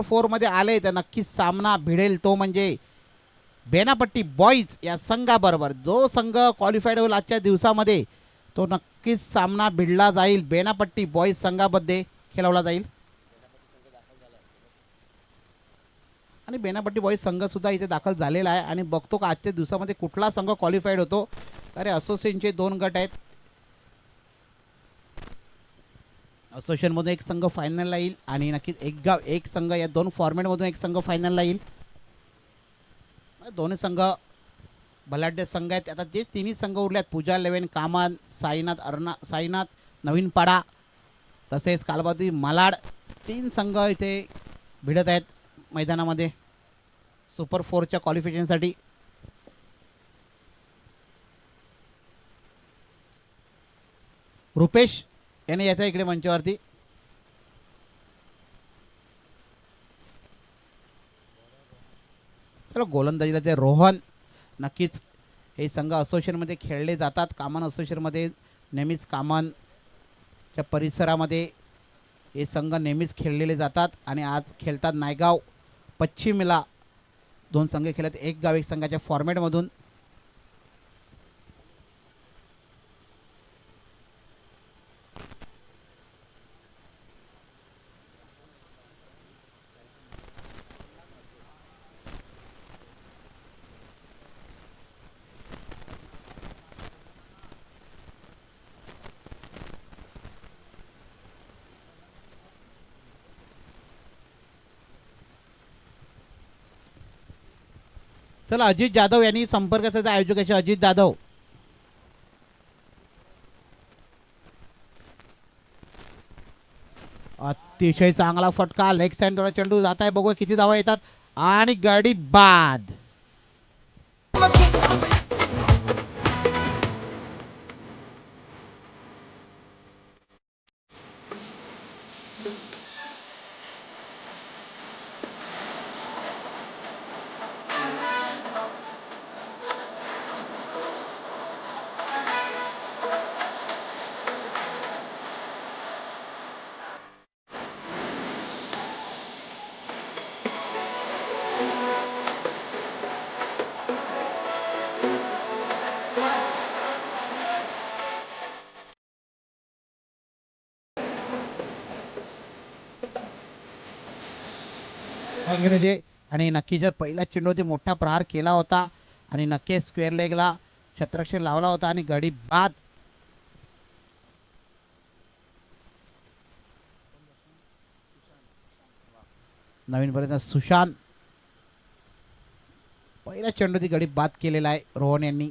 4 मध्ये आले तर नक्कीच सामना भिडेल तो म्हणजे बेनापट्टी बॉईज या संघाबरोबर. जो संघ क्वालिफाईड होईल आजच्या दिवसामध्ये तो नक्कीच सामना भिडला जाईल. बेनापट्टी बॉईज संघामध्ये खेळवला जाईल आणि बेनापट्टी बॉईज संघ सुद्धा इथे दाखल झालेला आहे आणि बघतो का आजच्या दिवसामध्ये कुठला संघ क्वालिफाईड होतो. अरे असोसिएशनचे 2 गट आहेत. असोसिएशनमधून एक संघ फायनलला येईल आणि नक्कीच एक गाव एक संघ या 2 फॉर्मॅटमधून एक संघ फायनलला येईल. दोन्ही संघ बलाढ्य संघ आहेत. आता जे तिन्ही संघ उरले आहेत पूजा 11 कामान साईनाथ नवीन पाडा तसेच कालबादी मालाड 3 संघ इथे भिडत आहेत मैदानामध्ये सुपर 4च्या क्वालिफिकेशनसाठी. रुपेश याने याचा इकडे मंचावरती. चलो गोलंदाजीला ते रोहन. नक्कीच हे संघ असोसिएशनमध्ये खेळले जातात. कामन असोसिएशनमध्ये नेहमीच कामनच्या परिसरामध्ये हे संघ नेहमीच खेळलेले जातात आणि आज खेळतात नायगाव पश्चिमेला 2 संघ खेळत एक गाव एक संघाच्या फॉर्मॅटमधून. चला अजित जाधव यांनी संपर्क साधला आयोजकाचे. अजित जाधव अतिशय चांगला फटका लेग साइडला चेंडू जात आहे. बघूया किती धावा येतात आणि गाडी बाद. आणि नक्की जर पहिला चेंडूवरती मोठा प्रहार केला होता आणि नक्की स्क्वेअर लेगला क्षेत्ररक्षण लावला होता आणि गाडी बाद. नवीन पर्यंत सुशांत पहिल्या चेंडूवरती गाडी बाद केलेला आहे रोहन यांनी.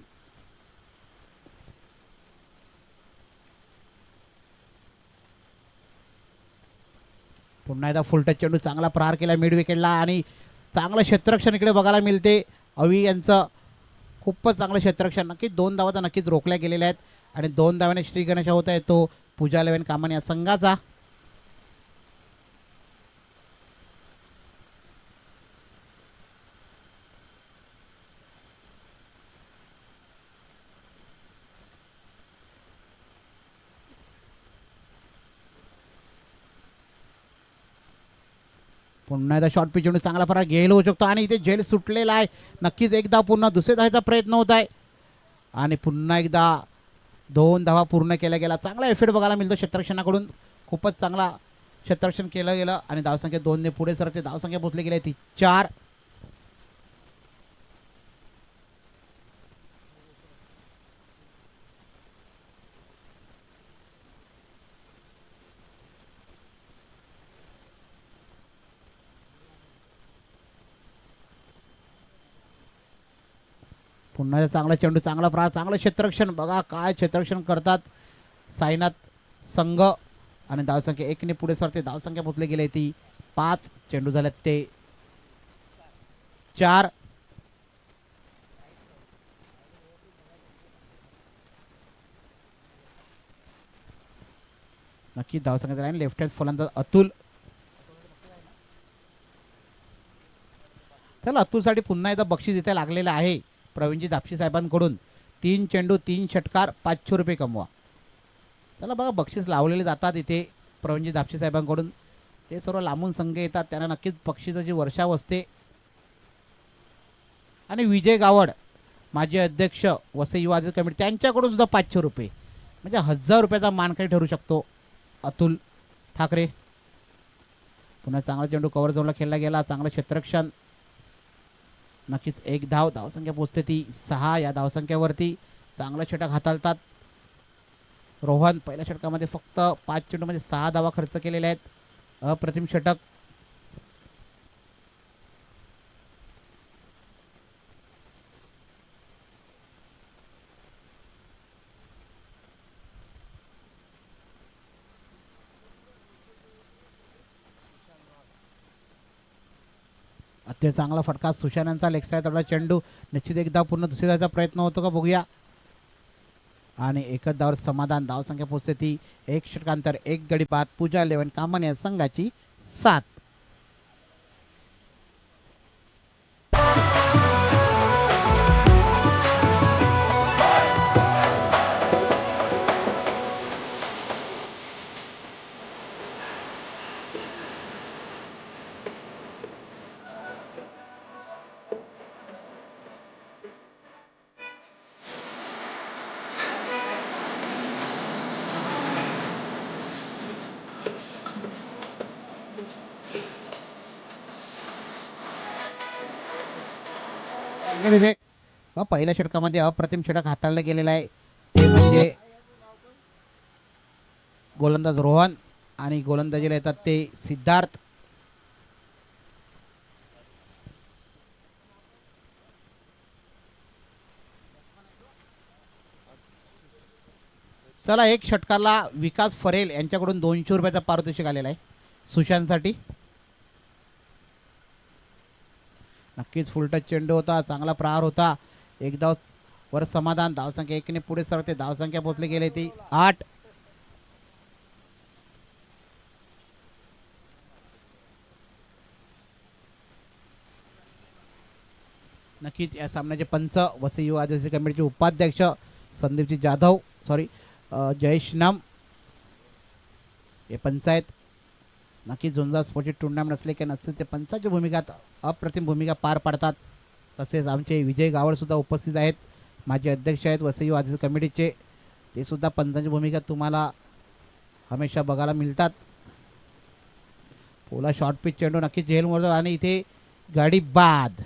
पुन्हा एकदा फुल टच चेंडू चांगला प्रहार केला मिड विकेटला आणि चांगलं क्षेत्ररक्षण इकडे बघायला मिळते. अवी यांचं खूपच चांगलं क्षेत्ररक्षण. नक्कीच 2 धावा तर नक्कीच रोखल्या गेलेल्या आहेत आणि 2 धाव्याने श्री गणेश होता येतो पूजा 11 कामान या संघाचा. पुन्हा एकदा शॉर्ट पिच चेंडू चांगला प्रकार गेल होऊ शकतो आणि इथे झेल सुटलेला आहे. नक्कीच एक धाव पुन्हा दुसऱ्या धावाचा प्रयत्न होत आहे आणि पुन्हा एकदा 2 धावा पूर्ण केल्या गेला. चांगला एफेक्ट बघायला मिळतो क्षेत्ररक्षणाकडून. खूपच चांगला क्षेत्ररक्षण केलं गेलं आणि धावसंख्या 2 ने पुढे सरकते. धावसंख्या पोचली गेली ती 4. पुन्हा चांगला चेंडू चांगला प्रहार चांगलं क्षेत्ररक्षण. बघा काय क्षेत्ररक्षण करतात साईनाथ संघ आणि धावसंख्या 1 ने पुढे सरते. धावसंख्या पोचली गेली ती 5. चेंडू झाले ते 4. नक्की धावसंख्या राहील लेफ्ट हँड फलंदाज अतुल. चला अतुलसाठी पुन्हा एकदा बक्षीस इथे लागलेलं आहे प्रवीणजी दापशी साहेबांकडून. 3 चेंडू 3 षटकार 500 रुपये कमवा. चला बघा बक्षीस लावलेले जातात इथे प्रवीणजी दापशी साहेबांकडून. ते सर्व लांबून संघ येतात, त्यांना नक्कीच बक्षिसाची वर्षाव असते. आणि विजय गावड माजी अध्यक्ष वसई युवा कमिटी त्यांच्याकडून सुद्धा 500 रुपये, म्हणजे 1000 रुपयाचा मानकरी ठरू शकतो अतुल ठाकरे. पुन्हा चांगला चेंडू कव्हर झोनला खेळला गेला, चांगलं क्षेत्ररक्षण. नक्कीच एक धावसंख्या पोचते ती 6. या धावसंख्येवरती चांगलं षटक हाताळतात रोहन. पहिल्या षटकामध्ये फक्त 5 चेंडूमध्ये 6 धावा खर्च केलेल्या आहेत. अप्रतिम षटक. अत्यंत चांगला फटका सुशांतचा लेग साईड तडा चेंडू. निश्चित एकदा पूर्ण दुसऱ्या धावाचा प्रयत्न होतो का बघूया. आणि एकच धावावर समाधान. धावसंख्या पोचते ती 1 षटकांतर 1 गडी बाद. पूजा 11 कामन या संघाची 7. पहिल्या षटकामध्ये अप्रतिम षटक हाताळलं गेलेलं आहे, ते म्हणजे गोलंदाज रोहन. आणि गोलंदाजीला येतात ते सिद्धार्थ. चला, एक षटकाला विकास फरेल यांच्याकडून 200 रुपयाचा पारितोषिक आलेला आहे सुशांतसाठी. नक्कीच फुल टच चेंडू होता, चांगला प्रहार होता. एक धाव वर समाधान. धावसंख्या 1 ने पुढे सरकते. धावसंख्या पोहोचली गेली ती 8. नक्कीच या सामन्याचे पंच वसई युवा आदिवासी कमिटीचे उपाध्यक्ष संदीपजी जाधव, जयेश नम हे पंच आहेत. नक्कीच झुंजा स्पोर्टची टुर्नामेंट असले की नसते ते पंचाची भूमिका अप्रतिम भूमिका पार पाडतात. तसेच आमचे विजय गावड सुद्धा उपस्थित आहेत, माजी अध्यक्ष आहेत वसई युवा आदिवासी कमिटीचे. ते सुद्धा पंचांची भूमिका तुम्हाला हमेशा बघायला मिळतात. पोला शॉर्ट पिच चेंडू नक्कीच झेल मोडतो आणि इथे गाडी बाद.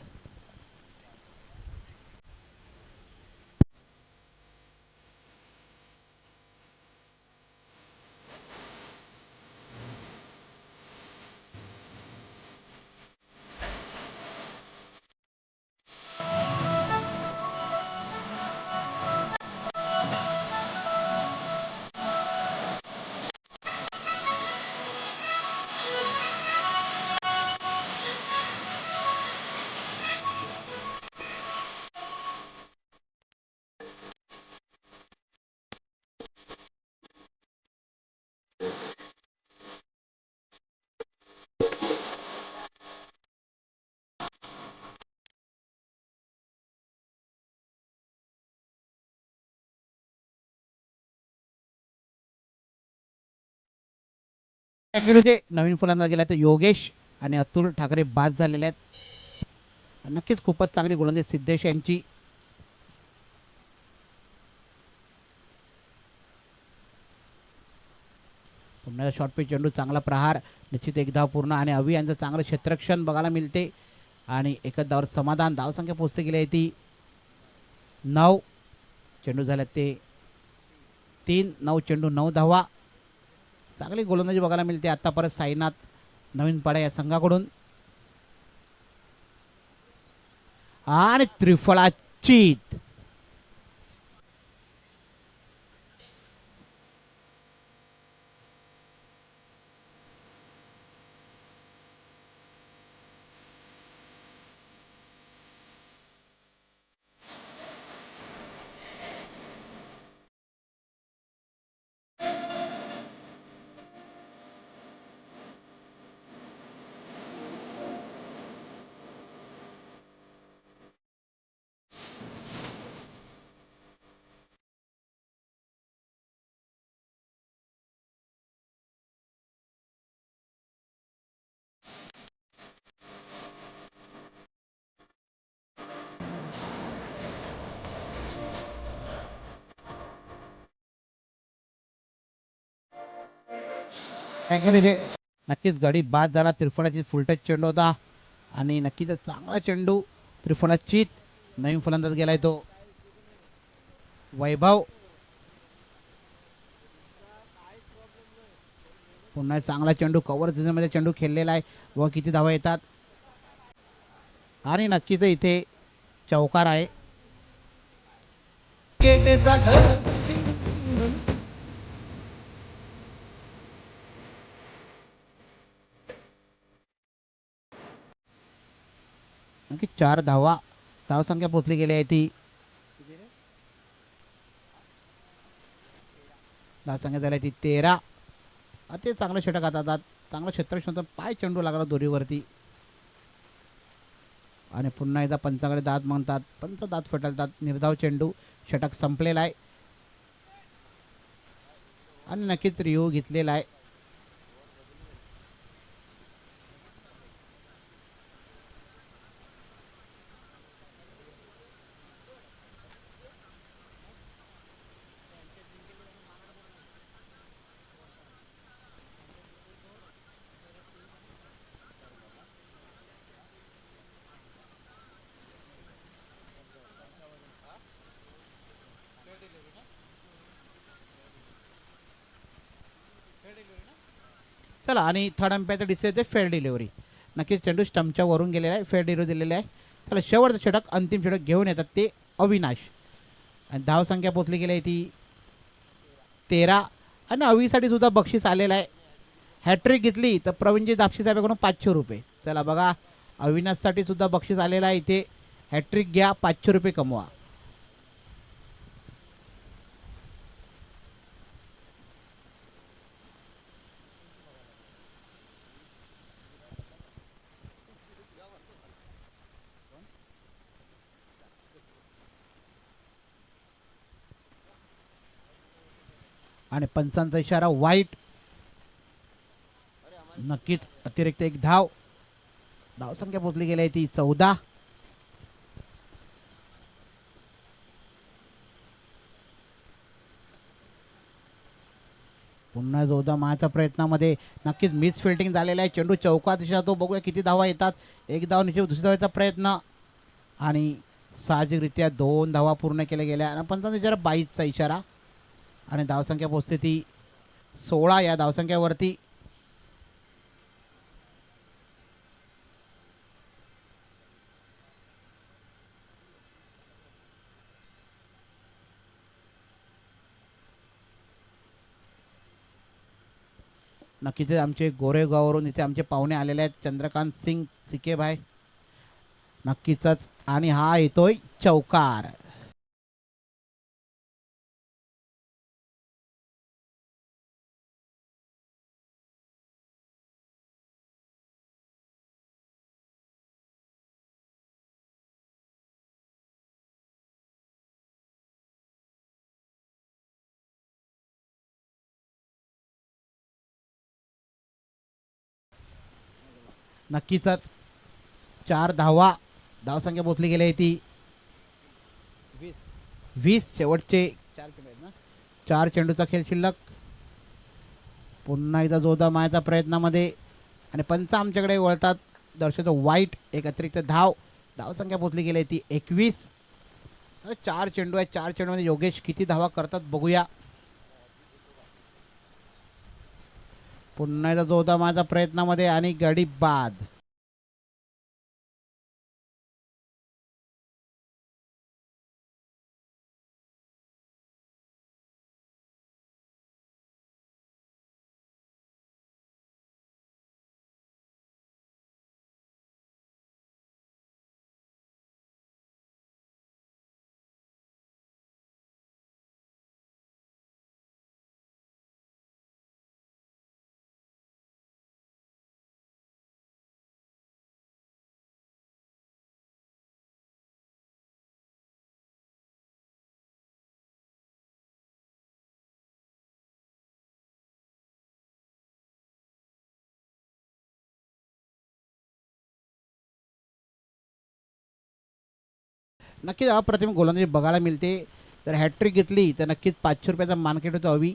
नवीन फलंदाज गेला तर योगेश आणि अतुल ठाकरे बाद झालेले आहेत. नक्कीच खूपच चांगली गोलंदाजी सिद्धेश यांची. पुन्हा शॉर्ट पिच चेंडू, चांगला प्रहार. निश्चित एक धाव पूर्ण. आणि अवि यांचं चांगलं क्षेत्ररक्षण बघायला मिळते. आणि एकच धावावर समाधान. धावसंख्या पोचते गेली आहे ती 9. चेंडू झाले ते 3. 9 चेंडू 9 धावा. चांगली गोलंदाजी बघायला मिळते आता परत साईनाथ नवीन पाडा या संघाकडून. आणि त्रिफळाचीत. नक्कीच गडी बाद झाला. त्रिफळाची फुलटच चेंडू होता आणि नक्कीच चांगला चेंडू त्रिफळाची नवीन फलंदाज गेलाय तो वैभव. पुन्हा चांगला चेंडू कव्हर मध्ये चेंडू खेळलेला आहे व किती धावा येतात आणि नक्कीच इथे चौकार आहे. नक्की 4 धावा धावसंख्या पोचली गेली आहे ती धावसंख्या झाली ती 13. अति चांगलं षटक हातात चांगलं क्षेत्रक्षण पाय चेंडू लागला दोरीवरती आणि पुन्हा एकदा पंचाकडे दात म्हणतात पंच दात फटलतात. निर्धाव चेंडू षटक संपलेला आहे आणि नक्कीच रिओ घेतलेला आहे. चला आणि थर्ड अंपायरचं डिसिजन ते फेअर डिलिव्हरी. नक्कीच चेंडू स्टंपच्या वरून गेलेला आहे फेअर डिलिव्हरी दिलेला आहे. चला शेवटचं षटक अंतिम षटक घेऊन येतात ते अविनाश आणि धावसंख्या पोचली गेली आहे ती 13 आणि अवीसाठी सुद्धा बक्षीस आलेलं आहे. हॅट्रिक घेतली तर प्रवीणजी दाक्षी साहेबांकडून 500 रुपये. चला बघा अविनाशसाठी सुद्धा बक्षीस आलेलं आहे. इथे हॅट्रिक घ्या 500 रुपये कमवा. आणि पंचांचा इशारा वाईट. नक्कीच अतिरिक्त एक धाव धावसंख्या पोचली गेली आहे ती 14. पुन्हा जोरदार मारण्याच्या प्रयत्नामध्ये नक्कीच मिस फिल्डिंग झालेला आहे. चेंडू चौकात दिशा तो बघूया किती धावा येतात. एक धाव निश्चित दुसऱ्या धावाचा प्रयत्न आणि साहजिकरित्या 2 धावा पूर्ण केल्या गेल्या आणि पंचांचा इशारा 22चा इशारा आणि धावसंख्या पोचते ती 16. या धावसंख्यावरती नक्कीच आमचे गोरेगाववरून इथे आमचे पाहुणे आलेले आहेत चंद्रकांत सिंग सिके भाई नक्कीच आणि हा येतोय चौकार. नक्कीच 4 धावा धावसंख्या पोचली गेली आहे ती 20. शेवटचे 4 चेंडू आहेत ना 4 चेंडूचा खेळ शिल्लक. पुन्हा एकदा जोरदार मारण्याच्या प्रयत्नामध्ये आणि पंच आमच्याकडे वळतात दर्शवतो वाईट. एक अतिरिक्त धाव धावसंख्या पोचली गेली आहे ती 21. 4 चेंडू आहेत 4 चेंडूमध्ये योगेश किती धावा करतात बघूया. पुन्हा एकदा जोरदार मारण्याच्या प्रयत्नामध्ये आणि गडी बाद. नक्कीच अप्रतिम गोलंदाजी बघायला मिळते. तर हॅट्रिक घेतली तर नक्कीच 500 रुपयाचा मार्केट होतो हवी.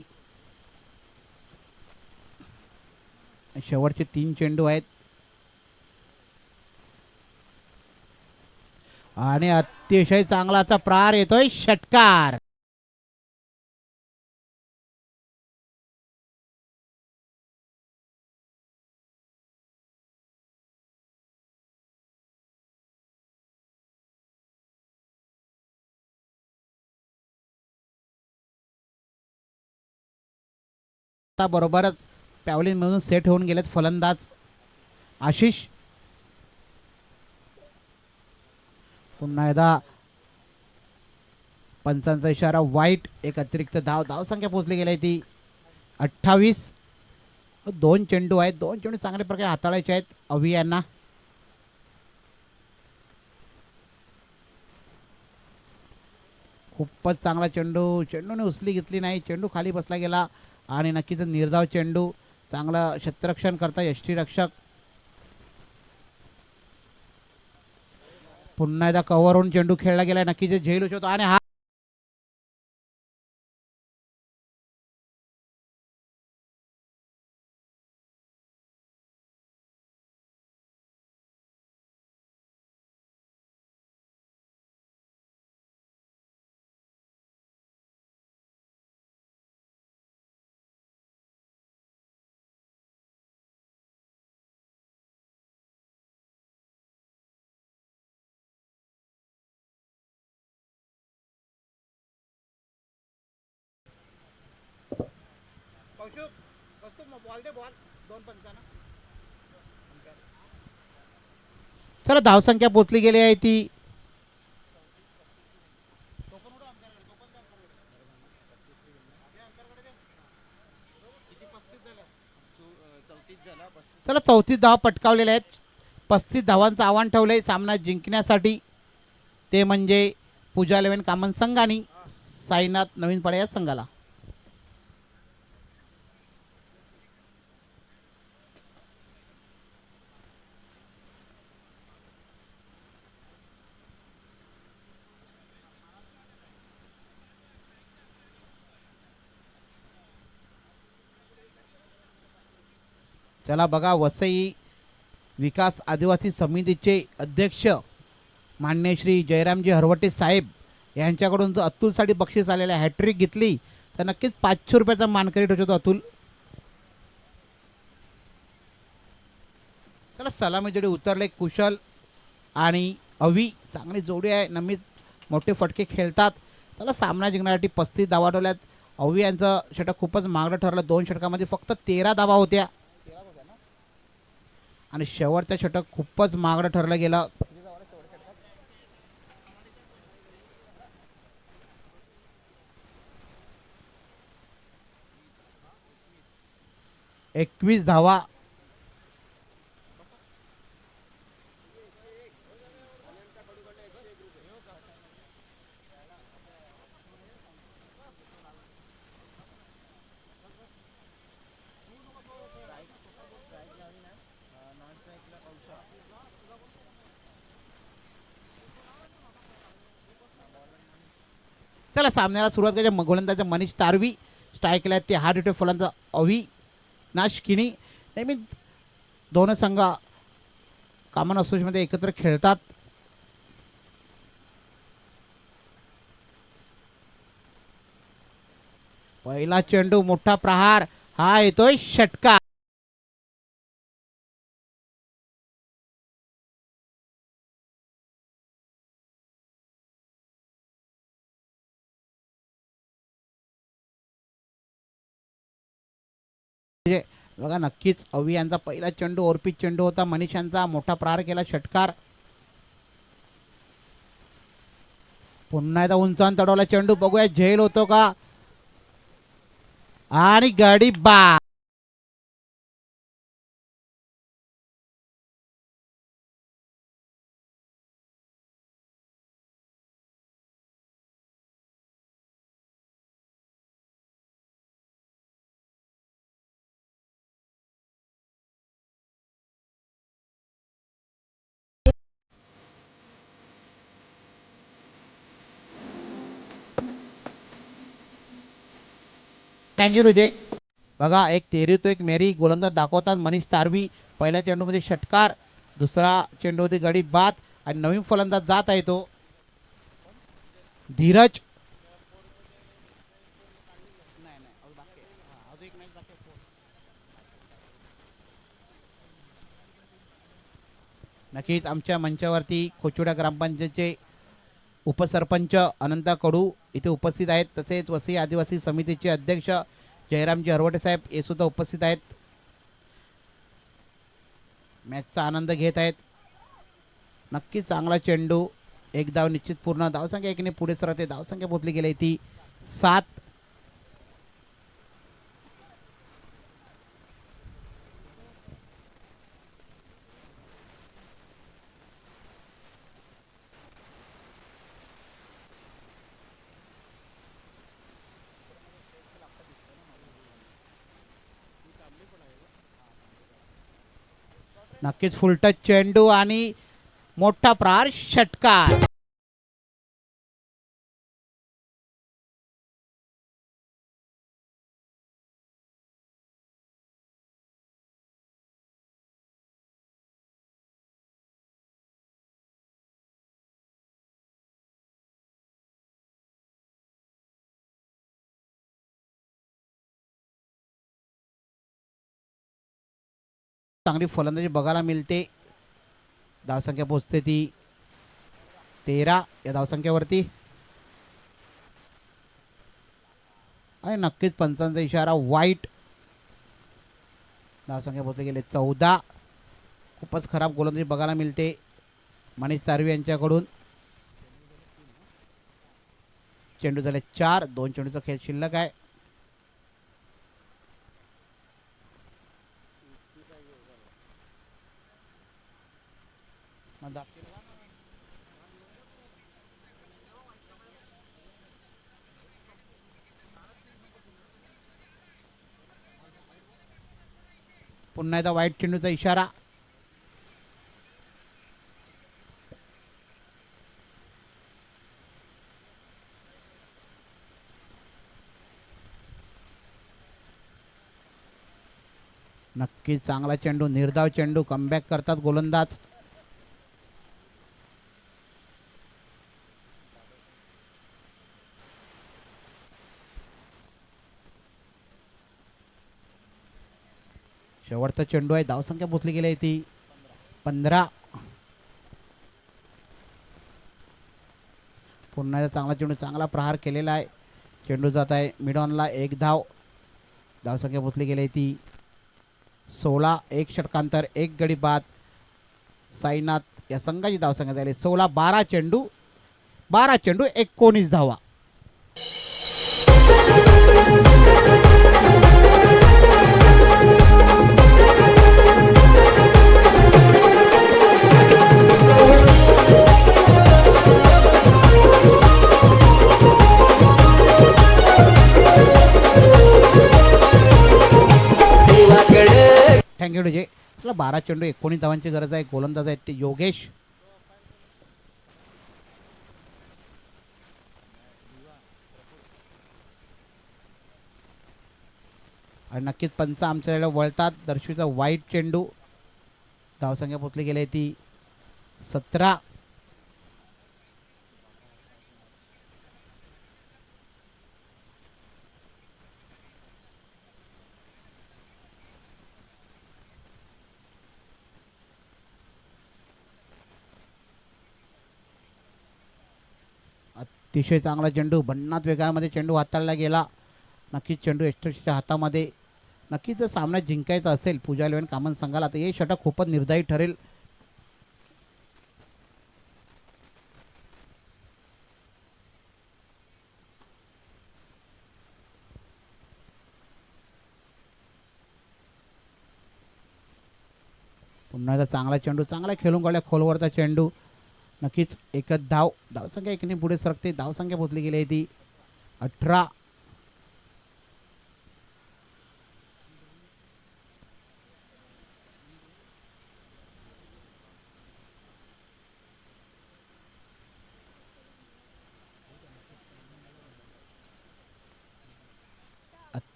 शेवटचे 3 चेंडू आहेत आणि अतिशय चांगलाचा प्रहार येतोय, षटकार. बरोबरच पॅवलिन म्हणून सेट होऊन गेलेत फलंदाज आशिष. पुन्हा एकदा पंचांचा इशारा वाईट. एक अतिरिक्त धावसंख्या पोहोचली गेली ती 28. 2 चेंडू आहेत, 2 चेंडू चांगल्या प्रकारे हाताळायचे आहेत अवि यांना. खूपच चांगला चेंडू, चेंडूने उचली घेतली नाही, चेंडू खाली बसला गेला आणि नक्कीच निर्धाव चेंडू. चांगला क्षेत्ररक्षण करता यष्टीरक्षक. पुन्हा एकदा कव्हर होऊन चेंडू खेळला गेला, नक्कीच झेल होतो आणि हा चला धावसंख्या पोचली गेली आहे ती 34 धावा पटकावलेल्या आहेत. 35 धावांचं आव्हान ठेवलंय सामना जिंकण्यासाठी. ते म्हणजे पूजा 11 कामन संघ आणि साईनाथ नवीन पाड्या या संघाला. चला बघा, वसई विकास आदिवासी समितीचे अध्यक्ष मान्य श्री जयरामजी हरवटे साहेब यांच्याकडून जो अतुलसाठी बक्षीस आलेलं आहे, हॅट्रिक घेतली तर नक्कीच 500 रुपयाचा मानकरी ठेवतो अतुल. त्याला सलामी जोडी उतरले कुशल आणि अवी. चांगली जोडी आहे, नमित मोठे फटके खेळतात. त्याला सामना जिंकण्यासाठी 35 धावा ठेवल्यात. अवी यांचं षटक खूपच महागडं ठरलं. 2 षटकामध्ये फक्त 13 धावा होत्या आणि शेवटचं षटक खूपच महागडं ठरलं गेलं. 21 धावा. चला सामन्याला सुरुवात करायच्या. गोलंदाज मनीष तारवी, स्ट्राईकला ते हार्ड हिटर फलंदाज अवी नाशकिनी. नेहमी दोन संघ कॉमन असोसिएशनमध्ये एकत्र खेळतात. पहिला चेंडू, मोठा प्रहार, हा येतोय षटकार. बघा, नक्कीच अवी यांचा पहिला चेंडू ओरपीत चेंडू होता. मनीष यांचा मोठा प्रहार केला, षटकार. पुन्हा एकदा उंचावून चढवला चेंडू, बघूया झेल होतो का आणि गाडी बा. थँक्यू रुजय. बघा एक तेरी तो एक मेरी गोलंदाज दाखवतात मनीष तारवी. पहिल्या चेंडूमध्ये षटकार, दुसरा चेंडूमध्ये गडी बाद आणि नवीन फलंदाज जात आहे तो धीरज. नक्कीच आमच्या मंचावरती खोचुडा ग्रामपंचायतचे उपसरपंच अनंता कडू इथे उपस्थित आहेत. तसेच वसई आदिवासी समितीचे अध्यक्ष जयरामजी हरवटे साहेब हे सुद्धा उपस्थित आहेत. मॅचचा आनंद घेत आहेत. नक्की चांगला चेंडू, एक धाव निश्चित पूर्ण, धावसंख्या एकीने पुढे सरकते. धावसंख्या पोचली गेली ती 7. नक्कीच फुलटच चेंडू आणि मोठा प्रहार, षटकार. चांगली फलंदाजी बघायला मिळते. धावसंख्या पोचते ती 13 या धावसंख्येवरती. आणि नक्कीच पंचांचा इशारा वाईट. धावसंख्या पोचले गेले 14. खूपच खराब गोलंदाजी बघायला मिळते मनीष तारवी यांच्याकडून. चेंडू झाले 4, 2 चेंडूचा खेळ शिल्लक आहे. पुन्हा एकदा वाईट चेंडूचा इशारा. नक्की चांगला चेंडू, निर्धाव चेंडू, कमबॅक करतात गोलंदाज. शेवटचा चेंडू आहे. धावसंख्या पोचली गेली ती 15. पुन्हा एकदा चांगला चेंडू, चांगला प्रहार केलेला आहे. चेंडू जात आहे मिडॉनला, 1 धाव. धावसंख्या पोचली गेली ती 16. 1 षटकांतर, 1 गडी बाद. साईनाथ या संघाची धावसंख्या झाली 16. 12 चेंडू, 19 धावा. Thank you DJ. 12 चेंडू 19 धावांची गरज आहे. गोलंदाज आहेत ते योगेश. आणि नक्कीच पंच आमच्याकडे वळतात. दर्शवीचा वाईट चेंडू. धावसंख्या पोचली गेली ती 17. अतिशय चांगला चेंडू, भन्नाट वेगामध्ये चेंडू हाताळला गेला. नक्कीच चेंडू एस्ट्रेसच्या हातामध्ये. नक्कीच जर सामना जिंकायचा असेल पूजा 11 कामन संघाला तर हे षटक खूपच निर्धारित ठरेल. पुन्हा एकदा चांगला चेंडू, चांगला खेळून काढला खोलवरचा चेंडू. नक्कीच एकच धाव. धावसंख्या एकीने पुढे सरकते. धावसंख्या पोचली गेली ती 18.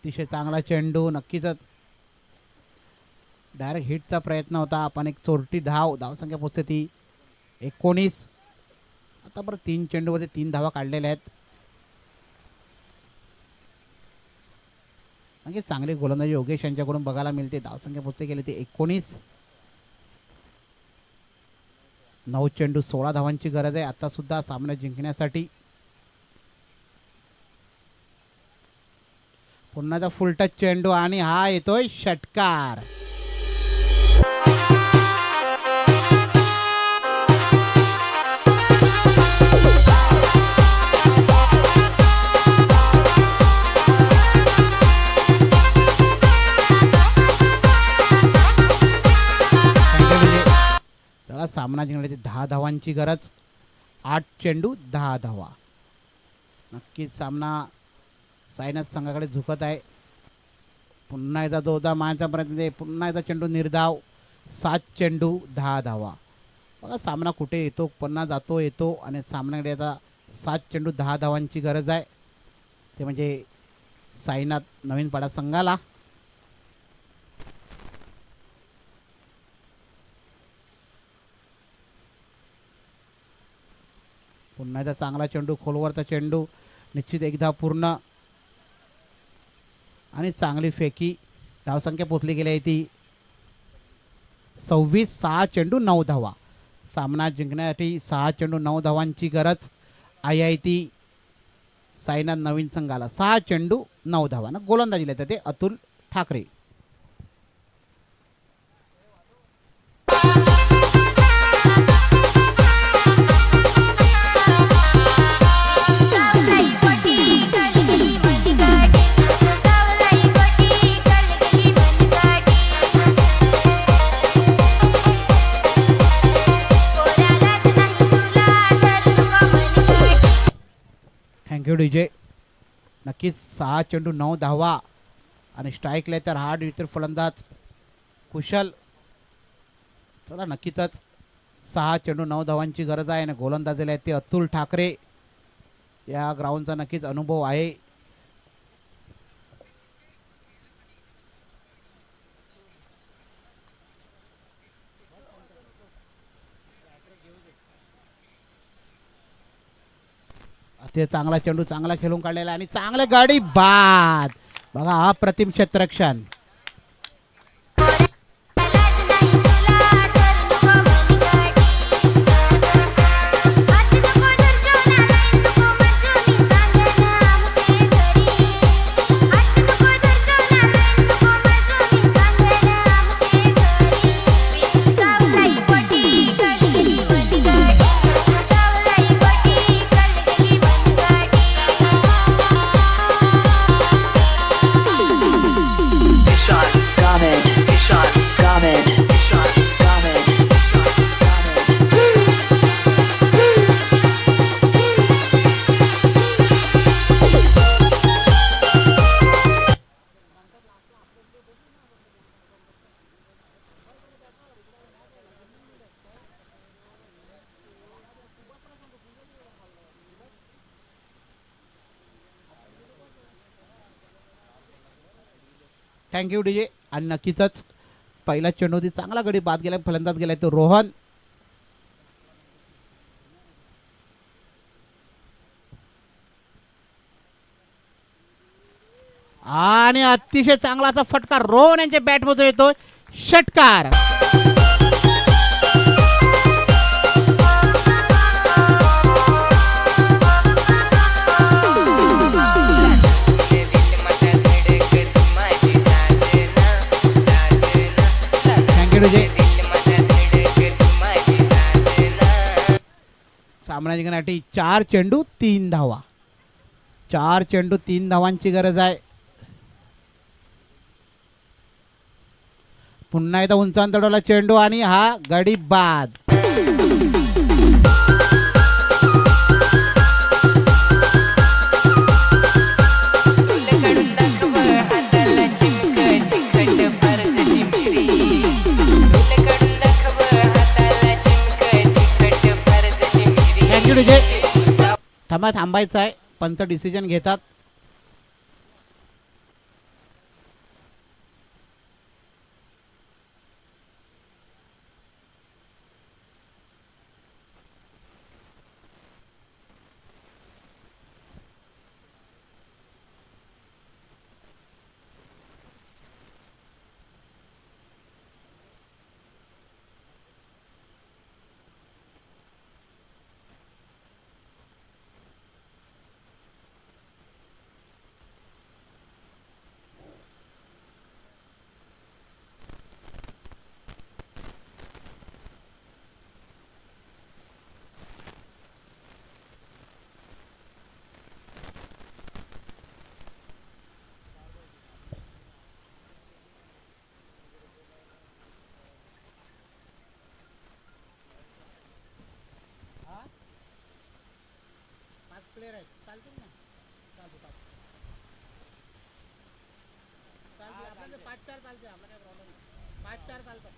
अतिशय चांगला चेंडू, नक्कीच डायरेक्ट हिटचा प्रयत्न होता, पण एक चोरटी धावसंख्या पोचते ती 19. आता बरं 3 चेंडूमध्ये 3 धावा काढलेल्या आहेत. नक्कीच चांगली गोलंदाजी योगेश यांच्याकडून बघायला मिळते. धावसंख्या पोचते गेली ती 19. 9 चेंडू 16 धावांची गरज आहे आता सुद्धा सामना जिंकण्यासाठी. पुन्हा फुल टच चेंडू आणि हा येतोय षटकार. चला सामना जिंकण्याची 10 धावांची गरज. 8 चेंडू 10 धावा. नक्कीच सामना सायनाथ संघाकडे झुकत आहे. पुन्हा एकदा दोदा मारण्याचा प्रयत्न, पुन्हा एकदा चेंडू निर्धाव. 7 चेंडू 10 धावा. बघा सामना कुठे येतो, पुन्हा जातो येतो आणि सामन्याकडे आता 7 चेंडू 10 धावांची गरज आहे. ते म्हणजे सायनाथ नवीन पाडा संघाला. पुन्हा एकदा चांगला चेंडू, खोलवरचा चेंडू, निश्चित एकदा पूर्ण आणि चांगली फेकी. धावसंख्या पोचली गेली आहे ती 26. 6 चेंडू 9 धावा. सामना जिंकण्यासाठी 6 चेंडू 9 धावांची गरज आहे ती सायनाथ नवीन संघाला. 6 चेंडू 9 धावांना गोलंदाजीला येतात ते अतुल ठाकरे. Thank you DJ. नक्कीच 6 चेंडू 9 धावा आणि स्ट्राईकला तर हार्ड इतर फलंदाज कुशल. चला नक्कीच 6 चेंडू 9 धावांची गरज आहे आणि गोलंदाजीला ते अतुल ठाकरे. या ग्राउंडचा नक्कीच अनुभव आहे. ते चांगला चेंडू चांगला खेळून काढलेला आणि चांगले गाडी बाद. बघा अप्रतिम क्षेत्ररक्षण. Thank you DJ. आणि नक्कीच पहिला चेंडू चांगला गडी बाद गेला, फलंदाज गेलाय तो रोहन. आणि अतिशय चांगला असा फटका रोहन यांच्या बॅटमधून येतो षटकार. सामना जिंकण्यासाठी 4 चेंडू 3 धावा. 4 चेंडू 3 धावांची गरज आहे. पुन्हा एकदा उंचावून चढवला चेंडू आणि हा गडी बाद. थांबायचं आहे. पंच डिसिजन घेतात. प्लेयर आहेत चालतील ना चालते आपल्याला 5-4 चालते आपला काही प्रॉब्लेम नाही 5-4 चालतात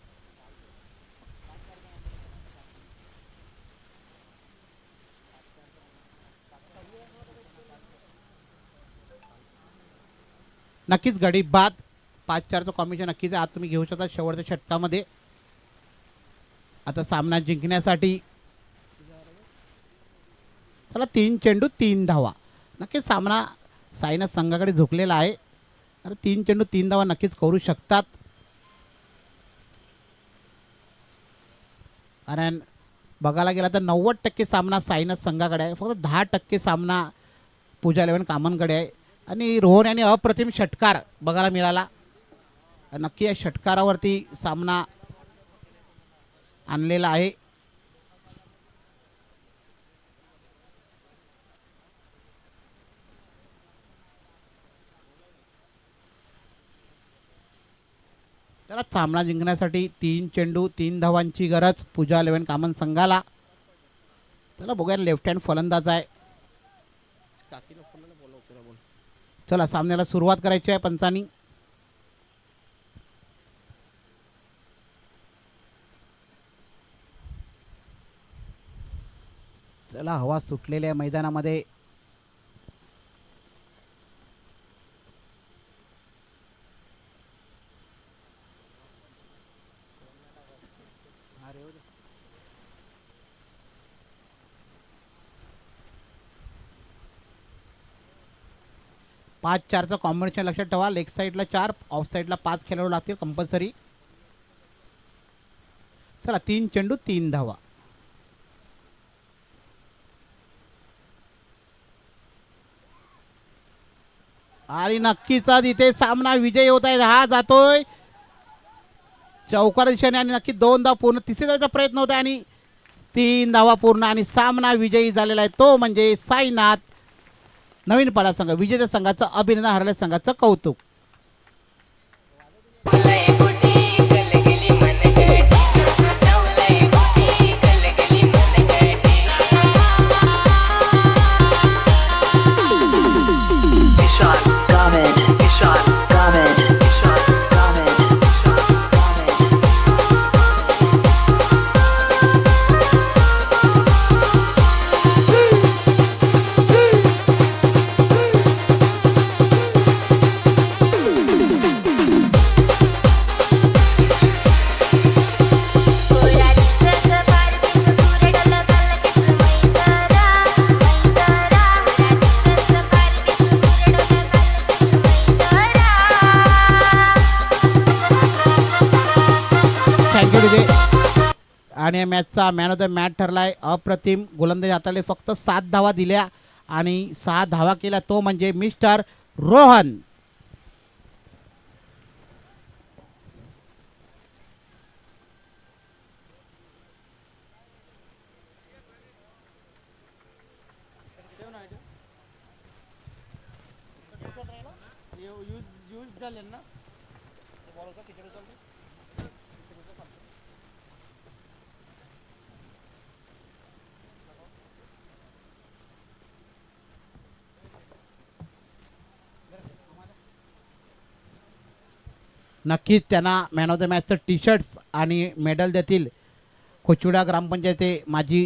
नक्कीच गडी बाद 5-4चं कॉम्बिनेशन नक्कीच आज तुम्ही घेऊ शकता शेवटच्या षटकामध्ये आता सामना जिंकण्यासाठी त्याला 3 चेंडू 3 धावा नक्कीच सामना साईनाथ संघाकडे झुकलेला आहे तर 3 चेंडू 3 धावा नक्कीच करू शकतात कारण बघायला गेला तर 90% सामना साईनाथ संघाकडे आहे फक्त 10% सामना पूजा 11 कामनकडे आहे आणि रोहन यांनी अप्रतिम षटकार बघायला मिळाला नक्की या षटकारावरती सामना आणलेला आहे त्याला सामना जिंकण्यासाठी 3 चेंडू 3 धावांची गरज पूजा 11 कामन संघाला त्याला बघूया लेफ्ट हँड फलंदाज आहे चला सामन्याला सुरुवात करायची आहे पंचांनी चला हवा सुटलेल्या मैदानामध्ये पाच 4चं कॉम्बिनेशन लक्षात ठेवा लेग साईडला 4 ऑफ साईडला 5 खेळाडू लागतील कंपल्सरी चला 3 चेंडू 3 धावा आणि नक्कीच इथे सामना विजयी होत आहे हा जातोय चौकार दिशेने आणि नक्की 2 धावा पूर्ण तिसऱ्या धावेचा प्रयत्न होता आणि 3 धावा पूर्ण आणि सामना विजयी झालेला आहे तो म्हणजे साईनाथ नवीन पाडा संघ विजेत्या संघाचं अभिनंदन हरलेल्या संघाचं कौतुक आणि या मॅचचा मॅन ऑफ द मॅच ठरलाय अप्रतिम गोलंदाजी हाताळले फक्त 7 धावा दिल्या आणि 6 धावा केल्या तो म्हणजे मिस्टर रोहन नक्कीच त्यांना मॅन ऑफ द मॅचचं टी शर्ट्स आणि मेडल देतील कोचुडा ग्रामपंचायत माजी